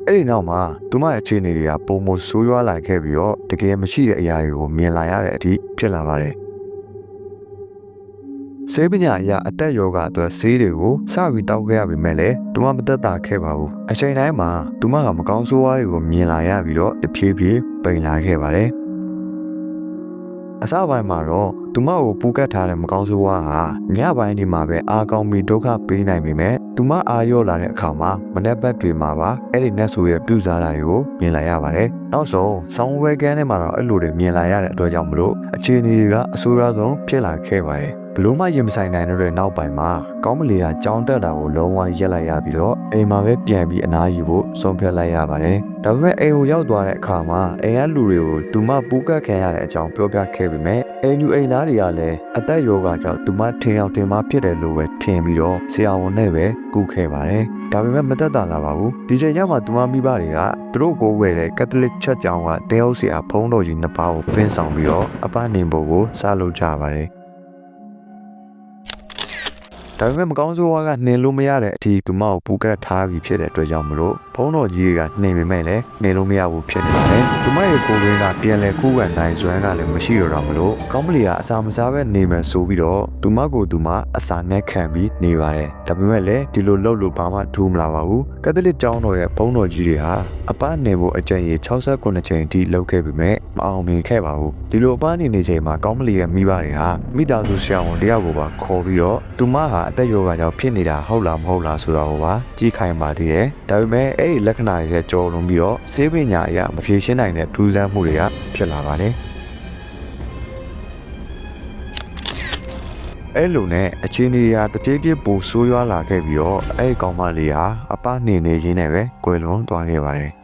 အဲ့ဒီနောက်မှာသူမရဲ့အခြေအနေတွေကပုံမဆိုးရွားလာခဲ့ပြီးတော့တကယ်မရှိတဲ့အရာတွေကိုမြင်လာရတဲ့အထိဖြစ်လာပါတယ်ဆေးပညာအရာအသက်ယောဂအတွက်ဆေးတွေကိုစပြီးတောက်ခဲ့ရပေမဲ့လည်းသူမမသက်သာခဲ့ပါဘူးအချိန်တိုင်းမှာသူမကမကောင်းဆိုးဝါးတွေကိုမြင်လာရပြီးတော့တဖြည်းဖြည်းပိန်လာခဲ့ပါတယ်အစပိုင်းမှာတော့သူမကိုပူကတ်ထားတဲ့မကောင်းဆိုးဝါးဟာညပိုင်းဒီမှာပဲအားကောင်းပြီးဒုက္ခပေးနိုင်ပေမဲ့သူမအားရော့လာတဲ့အခါမှာမနေ့ဘက်တွေမှာပါအဲ့ဒီနတ်ဆိုရဲ့ပြုစားတာကိုမြင်လာရပါတယ်နောက်ဆုံးဆောင်းဝဲကန်းထဲမှာတော့အဲ့လိုတွေမြင်လာရတဲ့အတွက်ကြောင့်မလို့အခြေအနေတွေကအဆိုးရွားဆုံးဖြစ်လာခဲ့ပါတယ်ဘလို့မှရင်မဆိုင်နိုင်တဲ့နောက်ပိုင်းမှာကောင်းမလီကကြောင်းတက်တာကိုလုံးဝရက်လိုက်ရပြီးတော့အိမ်မှာပဲပြန်ပြီးအနားယူဖို့ဆုံးဖြတ်လိုက်ရပါတယ်။ဒါပေမဲ့အိမ်ကိုရောက်သွားတဲ့အခါမှာအိမ်ကလူတွေကိုသူမပူးကတ်ခံရတဲ့အကြောင်းပြောပြခဲ့ပေမဲ့အိမ်အိမ်သားတွေကလည်းအသက်ယောဂကြောင့်သူမထင်အောင်ထင်မှားဖြစ်တယ်လို့ပဲထင်ပြီးတော့ဆရာဝန်နဲ့ပဲကူခဲ့ပါတယ်။ဒါပေမဲ့မသက်သာလာပါဘူး။ဒီချိန်ကျမှသူမမိဘတွေကသူတို့ကိုဝယ်တဲ့ကက်သလစ်ချက်ကြောင်ကတဲဟုတ်ဆရာဖုန်းတော်ကြီးနှစ်ပါးကိုပင်းဆောင်ပြီးတော့အပနေဖို့ကိုစားလုပ်ကြပါတယ်။ဒါပေမဲ့မကောင်းဆိုးဝါးကနှင်လို့မရတဲ့အထိသူမကိုပူကတ်ထားပြီးဖြစ်တဲ့အတွက်ကြောင့်မလို့ဖုန်းတော်ကြီးကနှင်ပေမဲ့လည်းနှင်လို့မရဘူးဖြစ်နေပါတယ်။သူမရဲ့ကိုယ်ရင်းကပြန်လဲကူးကန်နိုင်စွမ်းကလည်းမရှိတော့တာမလို့ကောင်းမလီကအစာမစားပဲနေမယ်ဆိုပြီးတော့သူမကိုသူမအစာငက်ခံပြီးနေပါတယ်။ဒါပေမဲ့လည်းဒီလိုလှုပ်လို့ဘာမှထူးမလာပါဘူး။ကက်သလစ်ကျောင်းတော်ရဲ့ဖုန်းတော်ကြီးတွေဟာအပနေဖို့အကြံရည်69ချိန်အထိလှုပ်ခဲ့ပေမဲ့မအောင်မြင်ခဲ့ပါဘူး။ဒီလိုအပနေချိန်မှာကောင်းမလီရဲ့မိဘတွေဟာမိသားစုဆရာဝန်တယောက်ကိုပါခေါ်ပြီးတော့သူမဟာအသက်ယောဂကြောင့်ဖြစ်နေတာဟုတ်လားမဟုတ်လားဆိုတာကိုပါကြည့်ခိုင်းပါသေးတယ်။ဒါပေမဲ့အဲ့ဒီလက္ခဏာတွေကြော်လွန်ပြီးတော့ဆေးပညာအရမဖြေရှင်းနိုင်တဲ့ထူးဆန်းမှုတွေကဖြစ်လာပါတယ်။အဲ့လိုနဲ့အခြေအနေရာတပြေးပြေးပိုဆိုးရွားလာခဲ့ပြီးတော့အဲ့ဒီကောင်မလေးဟာအပနေနေချင်းနဲ့ပဲကွယ်လွန်သွားခဲ့ပါတယ်။